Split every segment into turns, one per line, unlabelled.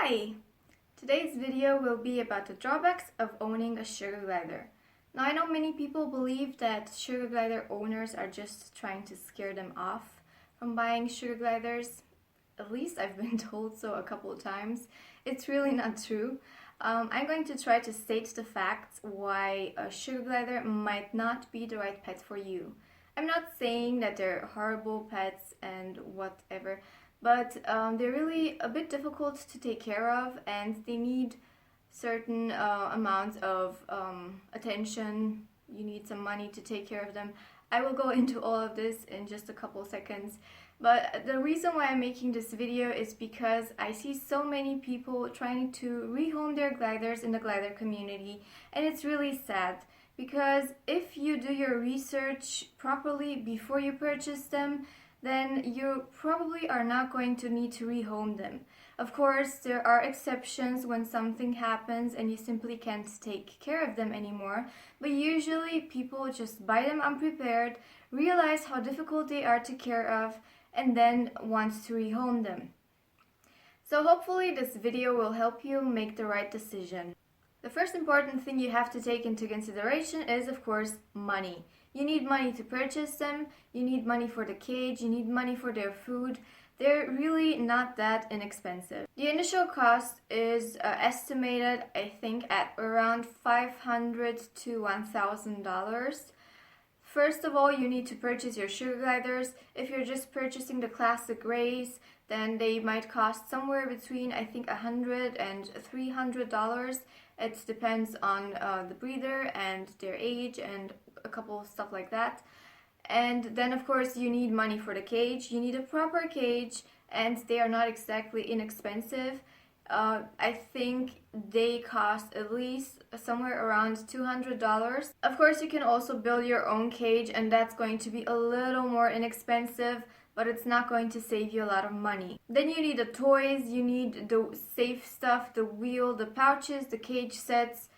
Hi! Today's video will be about the drawbacks of owning a sugar glider. Now I know many people believe that sugar glider owners are just trying to scare them off from buying sugar gliders. At least I've been told so a couple of times. It's really not true. I'm going to try to state the facts why a sugar glider might not be the right pet for you. I'm not saying that they're horrible pets and whatever, but they're really a bit difficult to take care of and they need certain amounts of attention. You need some money to take care of them. I will go into all of this in just a couple seconds. But the reason why I'm making this video is because I see so many people trying to rehome their gliders in the glider community, and it's really sad because if you do your research properly before you purchase them, then you probably are not going to need to rehome them. Of course, there are exceptions when something happens and you simply can't take care of them anymore, but usually people just buy them unprepared, realize how difficult they are to care of, and then want to rehome them. So hopefully this video will help you make the right decision. The first important thing you have to take into consideration is, of course, money. You need money to purchase them, you need money for the cage, you need money for their food. They're really not that inexpensive. The initial cost is estimated, I think, at around $500 to $1,000. First of all, you need to purchase your sugar gliders. If you're just purchasing the classic grays, then they might cost somewhere between, I think, $100 and $300. It depends on the breeder and their age and a couple of stuff like that. And then, of course, you need money for the cage. You need a proper cage, and they are not exactly inexpensive. I think they cost at least somewhere around $200. Of course, you can also build your own cage, and that's going to be a little more inexpensive, but it's not going to save you a lot of money. Then you need the toys, you need the safe stuff, the wheel, the pouches, the cage sets,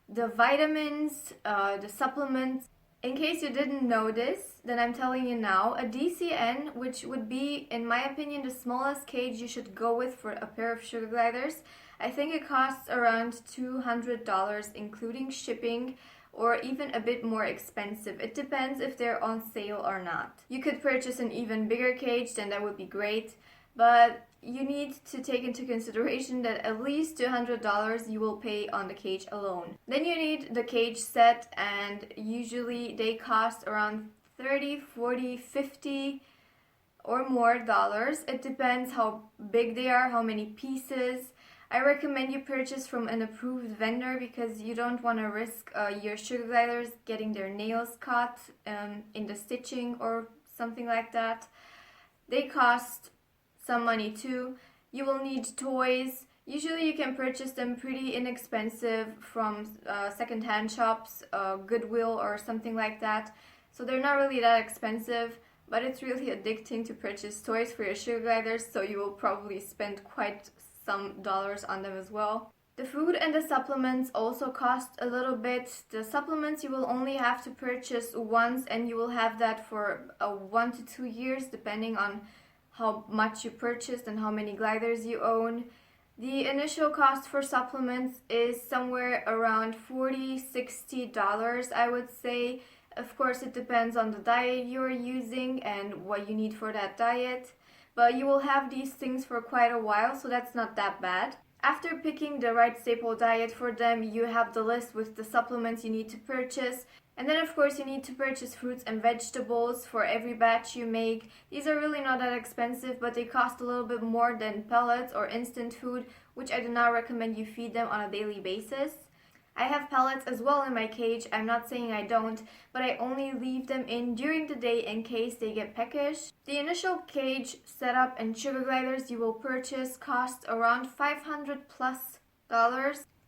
the vitamins, the supplements. In case you didn't know this, then I'm telling you now, a DCN, which would be, in my opinion, the smallest cage you should go with for a pair of sugar gliders, I think it costs around $200 including shipping, or even a bit more expensive. It depends if they're on sale or not. You could purchase an even bigger cage, then that would be great, but you need to take into consideration that at least $200 you will pay on the cage alone. Then you need the cage set, and usually they cost around $30, $40, $50 or more dollars. It depends how big they are, how many pieces. I recommend you purchase from an approved vendor because you don't want to risk your sugar gliders getting their nails caught in the stitching or something like that. They cost some money too. You will need toys. Usually you can purchase them pretty inexpensive from second-hand shops, Goodwill or something like that. So they're not really that expensive, but it's really addicting to purchase toys for your sugar gliders, so you will probably spend quite some dollars on them as well. The food and the supplements also cost a little bit. The supplements you will only have to purchase once, and you will have that for 1 to 2 years depending on how much you purchased and how many gliders you own. The initial cost for supplements is somewhere around $40, $60, I would say. Of course, it depends on the diet you're using and what you need for that diet. But you will have these things for quite a while, so that's not that bad. After picking the right staple diet for them, you have the list with the supplements you need to purchase. And then, of course, you need to purchase fruits and vegetables for every batch you make. These are really not that expensive, but they cost a little bit more than pellets or instant food, which I do not recommend you feed them on a daily basis. I have pellets as well in my cage. I'm not saying I don't, but I only leave them in during the day in case they get peckish. The initial cage setup and sugar gliders you will purchase cost around $500 plus.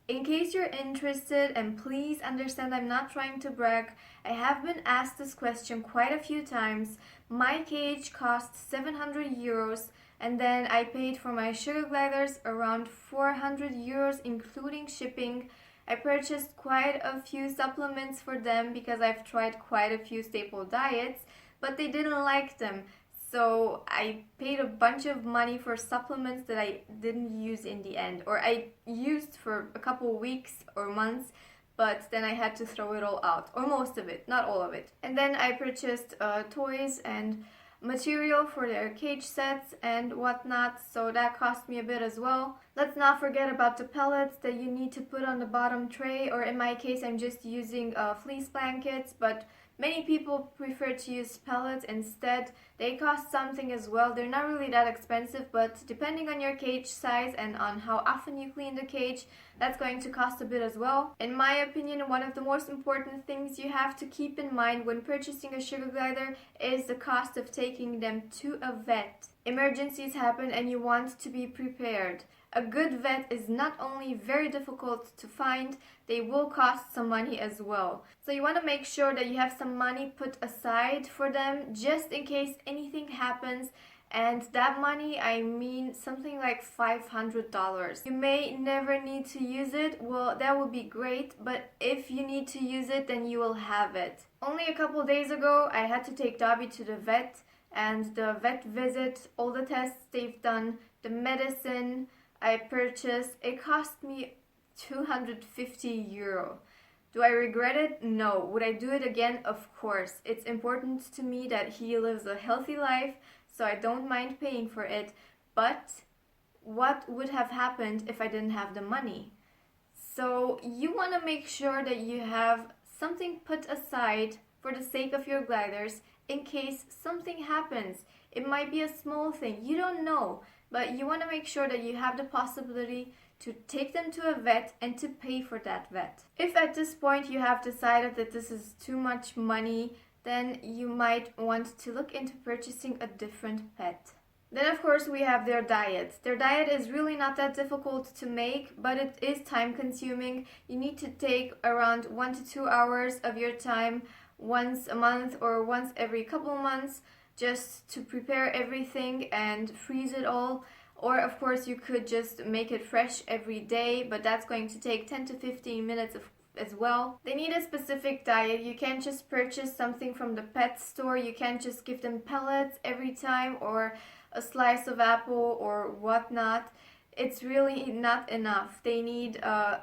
In case you're interested, and please understand I'm not trying to brag, I have been asked this question quite a few times. My cage cost 700 euros, and then I paid for my sugar gliders around 400 euros including shipping. I purchased quite a few supplements for them because I've tried quite a few staple diets, but they didn't like them. So I paid a bunch of money for supplements that I didn't use in the end, or I used for a couple weeks or months, but then I had to throw it all out, or most of it, not all of it. And then I purchased toys and material for their cage sets and whatnot, so that cost me a bit as well. Let's not forget about the pellets that you need to put on the bottom tray, or in my case I'm just using fleece blankets, but many people prefer to use pellets instead. They cost something as well. They're not really that expensive, but depending on your cage size and on how often you clean the cage, that's going to cost a bit as well. In my opinion, one of the most important things you have to keep in mind when purchasing a sugar glider is the cost of taking them to a vet. Emergencies happen and you want to be prepared. A good vet is not only very difficult to find, they will cost some money as well. So you want to make sure that you have some money put aside for them just in case anything happens. And that money, I mean something like $500. You may never need to use it. Well, that would be great, but if you need to use it, then you will have it. Only a couple days ago, I had to take Dobby to the vet, and the vet visit, all the tests they've done, the medicine I purchased, it cost me €250. Do I regret it? No. Would I do it again? Of course. It's important to me that he lives a healthy life, so I don't mind paying for it. But what would have happened if I didn't have the money? So you want to make sure that you have something put aside for the sake of your gliders in case something happens. It might be a small thing, you don't know, but you want to make sure that you have the possibility to take them to a vet and to pay for that vet. If at this point you have decided that this is too much money, then you might want to look into purchasing a different pet. Then of course we have their diet. Their diet is really not that difficult to make, but it is time consuming. You need to take around 1 to 2 hours of your time once a month or once every couple months just to prepare everything and freeze it all. Or of course you could just make it fresh every day, but that's going to take 10 to 15 minutes as well. They need a specific diet. You can't just purchase something from the pet store. You can't just give them pellets every time or a slice of apple or whatnot. It's really not enough. They need a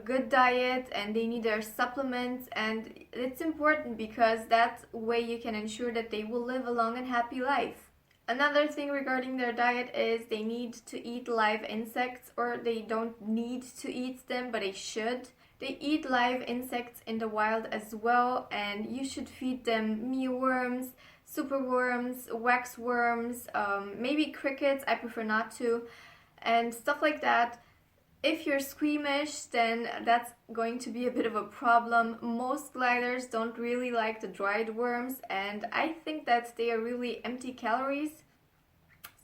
good diet and they need their supplements, and it's important because that way you can ensure that they will live a long and happy life. Another thing regarding their diet is they need to eat live insects, or they don't need to eat them, but they should. They eat live insects in the wild as well, and you should feed them mealworms, superworms, waxworms, maybe crickets. I prefer not to, and stuff like that. If you're squeamish, then that's going to be a bit of a problem. Most gliders don't really like the dried worms, and I think that they are really empty calories,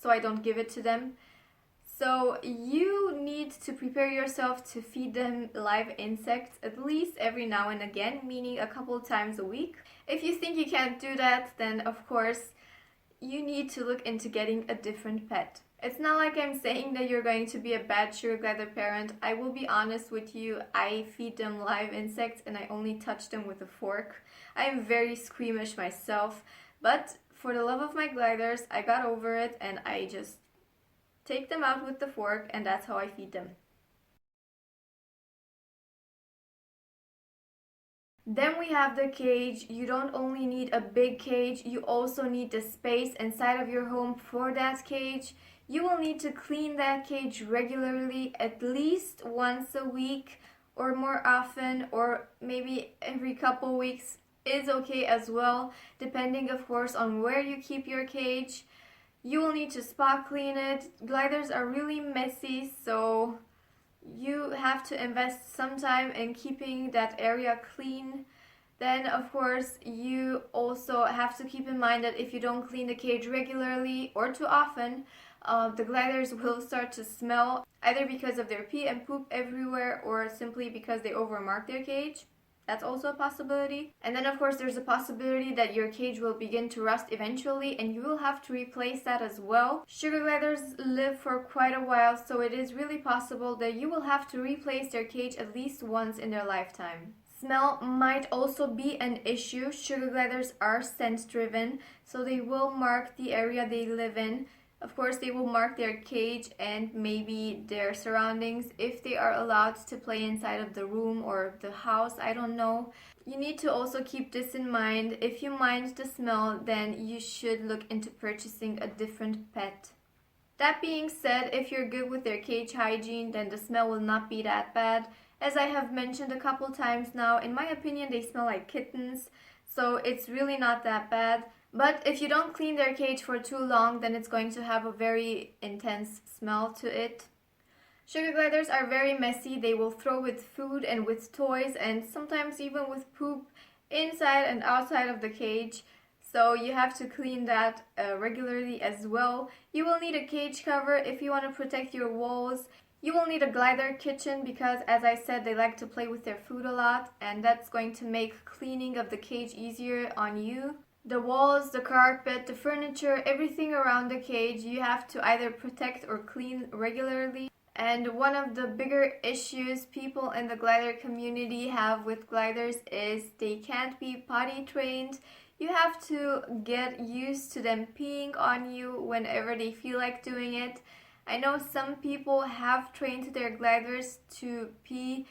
so I don't give it to them. So you need to prepare yourself to feed them live insects at least every now and again, meaning a couple times a week. If you think you can't do that, then of course you need to look into getting a different pet. It's not like I'm saying that you're going to be a bad sugar glider parent. I will be honest with you, I feed them live insects and I only touch them with a fork. I am very squeamish myself, but for the love of my gliders, I got over it and I just take them out with the fork, and that's how I feed them. Then we have the cage. You don't only need a big cage, you also need the space inside of your home for that cage. You will need to clean that cage regularly, at least once a week or more often, or maybe every couple weeks is okay as well, depending of course on where you keep your cage. You will need to spot clean it. Gliders are really messy, so you have to invest some time in keeping that area clean. Then of course you also have to keep in mind that if you don't clean the cage regularly or too often, the gliders will start to smell, either because of their pee and poop everywhere or simply because they overmark their cage. That's also a possibility. And then of course there's a possibility that your cage will begin to rust eventually, and you will have to replace that as well. Sugar gliders live for quite a while, so it is really possible that you will have to replace their cage at least once in their lifetime. Smell might also be an issue. Sugar gliders are scent driven, so they will mark the area they live in. Of course, they will mark their cage and maybe their surroundings if they are allowed to play inside of the room or the house, I don't know. You need to also keep this in mind. If you mind the smell, then you should look into purchasing a different pet. That being said, if you're good with their cage hygiene, then the smell will not be that bad. As I have mentioned a couple times now, in my opinion, they smell like kittens, so it's really not that bad. But if you don't clean their cage for too long, then it's going to have a very intense smell to it. Sugar gliders are very messy. They will throw with food and with toys and sometimes even with poop inside and outside of the cage. So you have to clean that regularly as well. You will need a cage cover if you want to protect your walls. You will need a glider kitchen because, as I said, they like to play with their food a lot, and that's going to make cleaning of the cage easier on you. The walls, the carpet, the furniture, everything around the cage, you have to either protect or clean regularly. And one of the bigger issues people in the glider community have with gliders is they can't be potty trained. You have to get used to them peeing on you whenever they feel like doing it. I know some people have trained their gliders to pee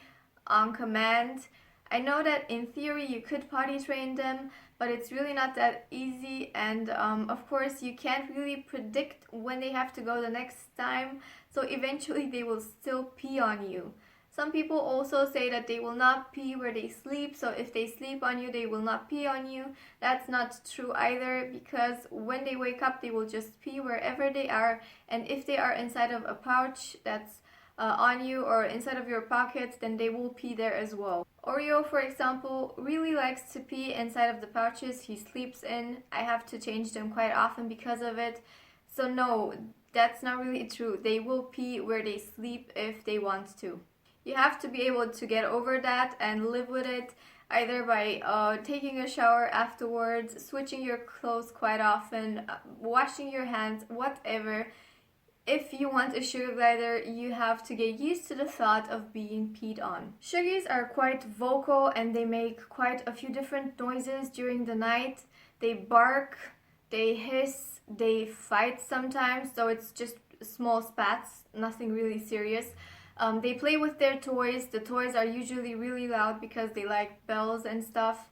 on command. I know that in theory you could potty train them, but it's really not that easy, and of course you can't really predict when they have to go the next time, so eventually they will still pee on you. Some people also say that they will not pee where they sleep, so if they sleep on you, they will not pee on you. That's not true either, because when they wake up, they will just pee wherever they are, and if they are inside of a pouch that's on you or inside of your pockets, then they will pee there as well. Oreo, for example, really likes to pee inside of the pouches he sleeps in. I have to change them quite often because of it. So no, that's not really true. They will pee where they sleep if they want to. You have to be able to get over that and live with it, either by taking a shower afterwards, switching your clothes quite often, washing your hands, whatever. If you want a sugar glider, you have to get used to the thought of being peed on. Sugies are quite vocal and they make quite a few different noises during the night. They bark, they hiss, they fight sometimes, so it's just small spats, nothing really serious. They play with their toys. The toys are usually really loud because they like bells and stuff.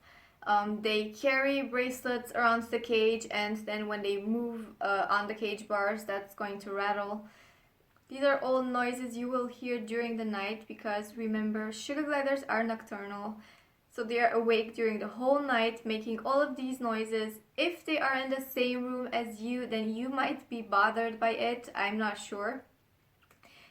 They carry bracelets around the cage, and then when they move on the cage bars, that's going to rattle. These are all noises you will hear during the night because remember, sugar gliders are nocturnal. So they are awake during the whole night making all of these noises. If they are in the same room as you, then you might be bothered by it. I'm not sure.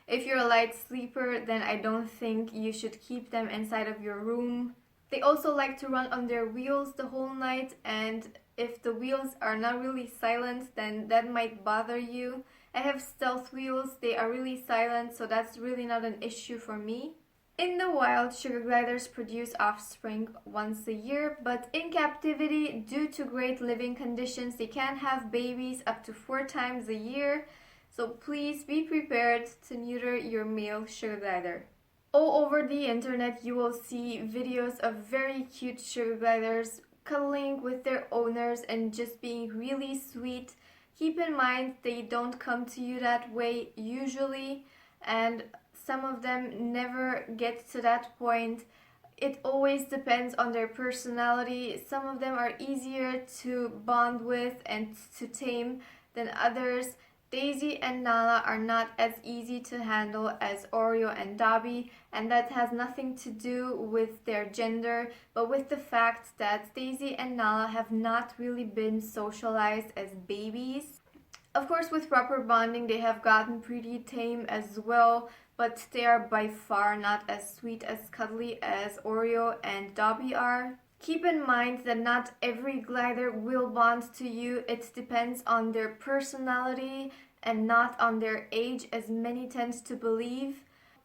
If you're a light sleeper, then I don't think you should keep them inside of your room. They also like to run on their wheels the whole night, and if the wheels are not really silent, then that might bother you. I have stealth wheels. They are really silent, so that's really not an issue for me. In the wild, sugar gliders produce offspring once a year, but in captivity, due to great living conditions, they can have babies up to 4 times a year. So please be prepared to neuter your male sugar glider. All over the internet, you will see videos of very cute sugar gliders cuddling with their owners and just being really sweet. Keep in mind, they don't come to you that way usually, and some of them never get to that point. It always depends on their personality. Some of them are easier to bond with and to tame than others. Daisy and Nala are not as easy to handle as Oreo and Dobby, and that has nothing to do with their gender, but with the fact that Daisy and Nala have not really been socialized as babies. Of course, with proper bonding, they have gotten pretty tame as well, but they are by far not as sweet as cuddly as Oreo and Dobby are. Keep in mind that not every glider will bond to you. It depends on their personality and not on their age, as many tend to believe.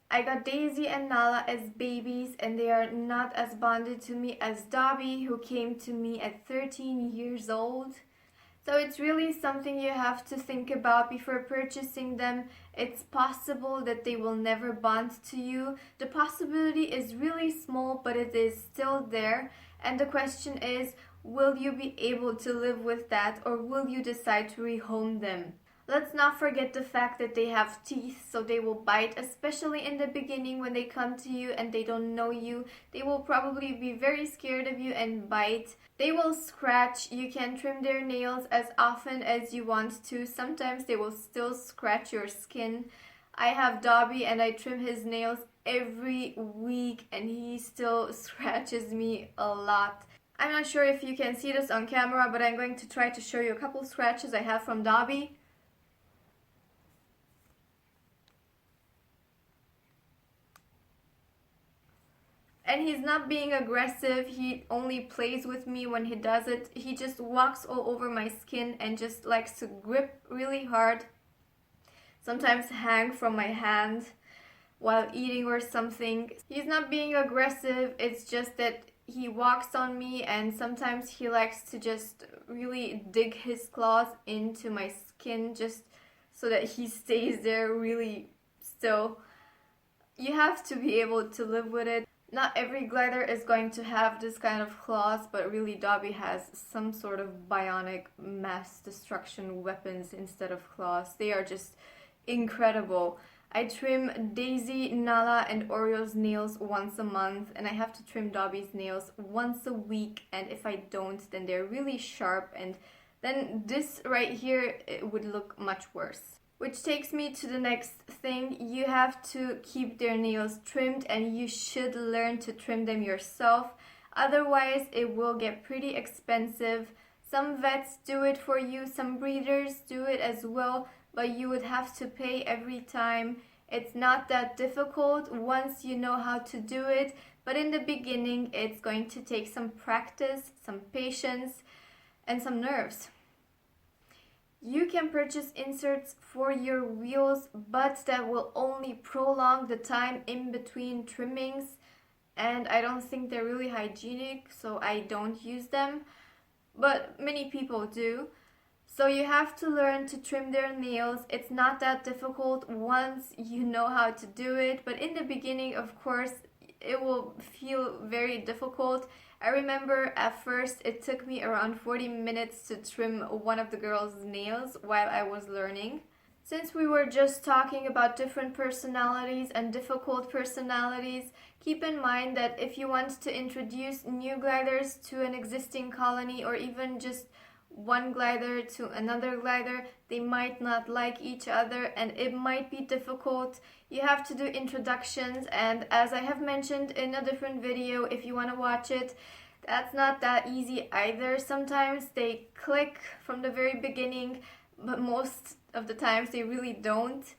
I got Daisy and Nala as babies, and they are not as bonded to me as Dobby, who came to me at 13 years old. So it's really something you have to think about before purchasing them. It's possible that they will never bond to you. The possibility is really small, but it is still there. And the question is, will you be able to live with that, or will you decide to rehome them? Let's not forget the fact that they have teeth, so they will bite, especially in the beginning when they come to you and they don't know you. They will probably be very scared of you and bite. They will scratch. You can trim their nails as often as you want to. Sometimes they will still scratch your skin. I have Dobby and I trim his nails every week and he still scratches me a lot. I'm not sure if you can see this on camera, but I'm going to try to show you a couple scratches I have from Dobby. And he's not being aggressive, he only plays with me when he does it. He just walks all over my skin and just likes to grip really hard. Sometimes hang from my hand while eating or something. He's not being aggressive, it's just that he walks on me and sometimes he likes to just really dig his claws into my skin just so that he stays there really still. You have to be able to live with it. Not every glider is going to have this kind of claws, but really Dobby has some sort of bionic mass destruction weapons instead of claws. They are just incredible. I trim Daisy, Nala, and Oreo's nails once a month, and I have to trim Dobby's nails once a week, and if I don't, then they're really sharp, and then this right here, it would look much worse. Which takes me to the next thing. You have to keep their nails trimmed and you should learn to trim them yourself. Otherwise, it will get pretty expensive. Some vets do it for you, some breeders do it as well, but you would have to pay every time. It's not that difficult once you know how to do it, but in the beginning, it's going to take some practice, some patience, and some nerves. You can purchase inserts for your wheels, but that will only prolong the time in between trimmings, and I don't think they're really hygienic, so I don't use them, but many people do. So you have to learn to trim their nails. It's not that difficult once you know how to do it, but in the beginning, of course, it will feel very difficult. I remember at first it took me around 40 minutes to trim one of the girls' nails while I was learning. Since we were just talking about different personalities and difficult personalities, keep in mind that if you want to introduce new gliders to an existing colony or even just one glider to another glider, they might not like each other and it might be difficult. You have to do introductions, and as I have mentioned in a different video, if you want to watch it, that's not that easy either. Sometimes they click from the very beginning, but most of the times they really don't.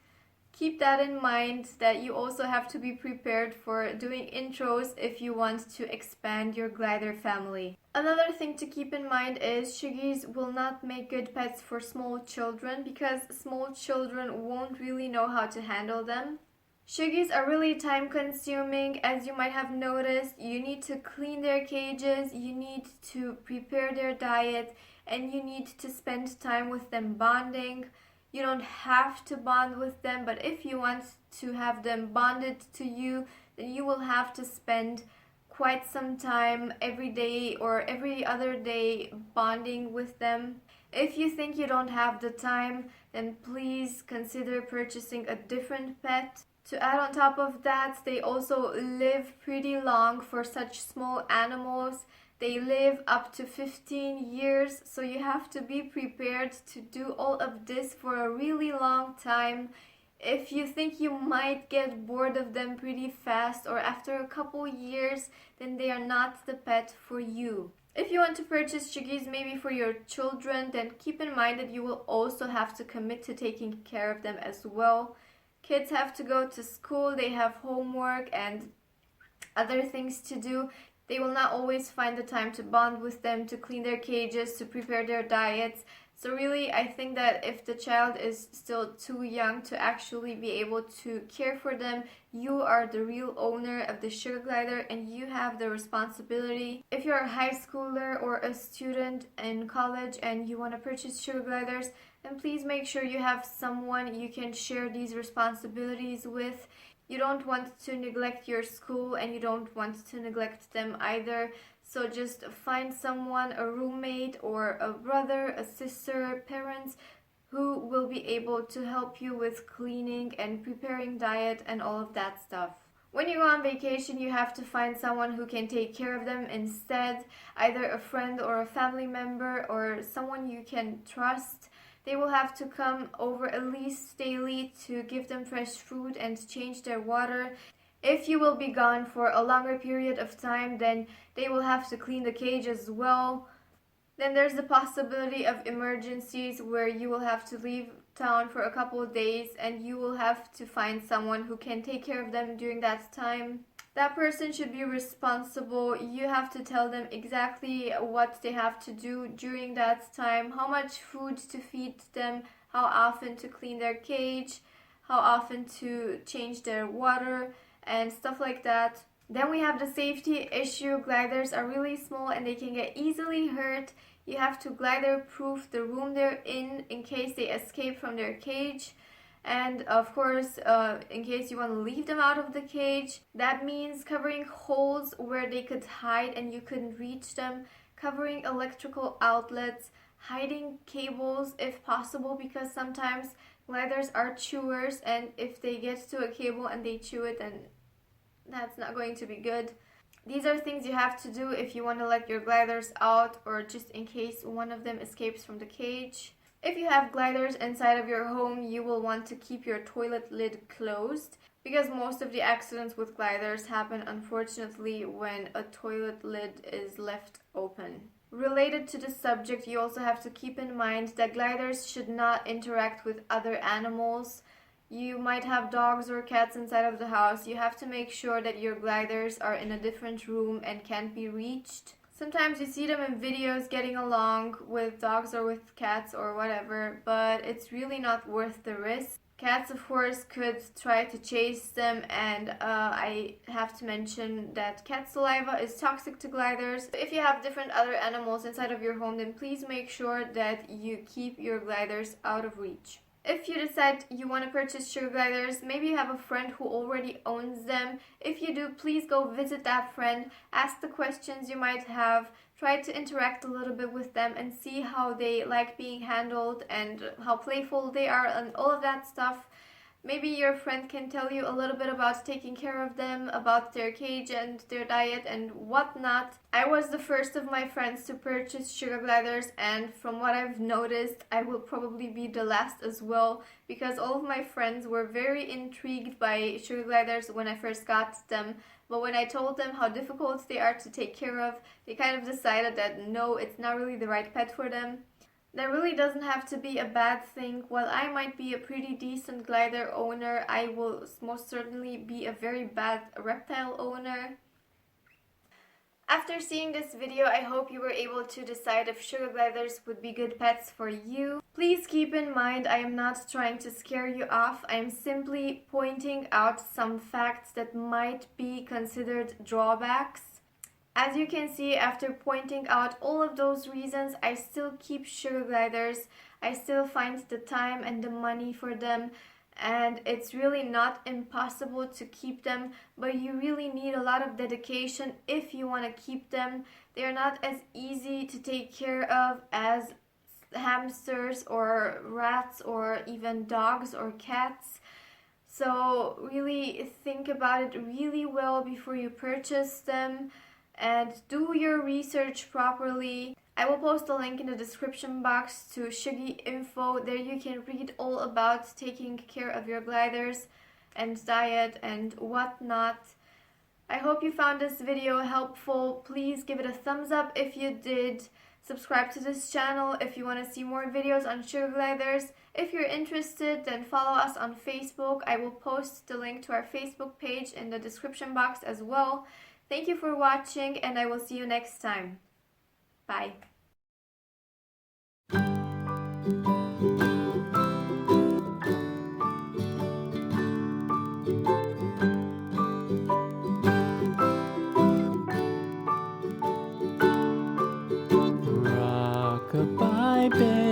Keep that in mind, that you also have to be prepared for doing intros if you want to expand your glider family. Another thing to keep in mind is Shiggies will not make good pets for small children because small children won't really know how to handle them. Shiggies are really time consuming, as you might have noticed. You need to clean their cages, you need to prepare their diet, and you need to spend time with them bonding. You don't have to bond with them, but if you want to have them bonded to you, then you will have to spend quite some time every day or every other day bonding with them. If you think you don't have the time, then please consider purchasing a different pet. To add on top of that, they also live pretty long for such small animals. They live up to 15 years, so you have to be prepared to do all of this for a really long time. If you think you might get bored of them pretty fast or after a couple years, then they are not the pet for you. If you want to purchase Shiggies maybe for your children, then keep in mind that you will also have to commit to taking care of them as well. Kids have to go to school, they have homework and other things to do. They will not always find the time to bond with them, to clean their cages, to prepare their diets. So really, I think that if the child is still too young to actually be able to care for them, you are the real owner of the sugar glider and you have the responsibility. If you're a high schooler or a student in college and you want to purchase sugar gliders, then please make sure you have someone you can share these responsibilities with. You don't want to neglect your school and you don't want to neglect them either. So just find someone, a roommate or a brother, a sister, parents, who will be able to help you with cleaning and preparing diet and all of that stuff. When you go on vacation, you have to find someone who can take care of them instead, either a friend or a family member or someone you can trust. They will have to come over at least daily to give them fresh food and change their water. If you will be gone for a longer period of time, then they will have to clean the cage as well. Then there's the possibility of emergencies where you will have to leave town for a couple of days and you will have to find someone who can take care of them during that time. That person should be responsible. You have to tell them exactly what they have to do during that time, how much food to feed them, how often to clean their cage, how often to change their water, and stuff like that. Then we have the safety issue. Gliders are really small and they can get easily hurt. You have to glider proof the room they're in case they escape from their cage. And of course, in case you want to leave them out of the cage, that means covering holes where they could hide and you couldn't reach them, covering electrical outlets, hiding cables if possible, because sometimes gliders are chewers and if they get to a cable and they chew it, then that's not going to be good. These are things you have to do if you want to let your gliders out or just in case one of them escapes from the cage. If you have gliders inside of your home, you will want to keep your toilet lid closed because most of the accidents with gliders happen unfortunately when a toilet lid is left open. Related to the subject, you also have to keep in mind that gliders should not interact with other animals. You might have dogs or cats inside of the house. You have to make sure that your gliders are in a different room and can't be reached. Sometimes you see them in videos getting along with dogs or with cats or whatever, but it's really not worth the risk. Cats, of course, could try to chase them, and I have to mention that cat saliva is toxic to gliders. If you have different other animals inside of your home, then please make sure that you keep your gliders out of reach. If you decide you want to purchase sugar gliders, maybe you have a friend who already owns them. If you do, please go visit that friend, ask the questions you might have, try to interact a little bit with them and see how they like being handled and how playful they are and all of that stuff. Maybe your friend can tell you a little bit about taking care of them, about their cage and their diet and whatnot. I was the first of my friends to purchase sugar gliders, and from what I've noticed, I will probably be the last as well because all of my friends were very intrigued by sugar gliders when I first got them. But when I told them how difficult they are to take care of, they kind of decided that no, it's not really the right pet for them. That really doesn't have to be a bad thing. While I might be a pretty decent glider owner, I will most certainly be a very bad reptile owner. After seeing this video, I hope you were able to decide if sugar gliders would be good pets for you. Please keep in mind, I am not trying to scare you off. I am simply pointing out some facts that might be considered drawbacks. As you can see, after pointing out all of those reasons, I still keep sugar gliders. I still find the time and the money for them, and it's really not impossible to keep them, but you really need a lot of dedication if you want to keep them. They're not as easy to take care of as hamsters or rats or even dogs or cats. So really think about it really well before you purchase them. And do your research properly. I will post a link in the description box to Shuggy info. There you can read all about taking care of your gliders and diet and whatnot. I hope you found this video helpful. Please give it a thumbs up if you did. Subscribe to this channel if you want to see more videos on sugar gliders. If you're interested, then follow us on Facebook. I will post the link to our Facebook page in the description box as well. Thank you for watching, and I will see you next time. Bye.
Rock-a-bye, baby.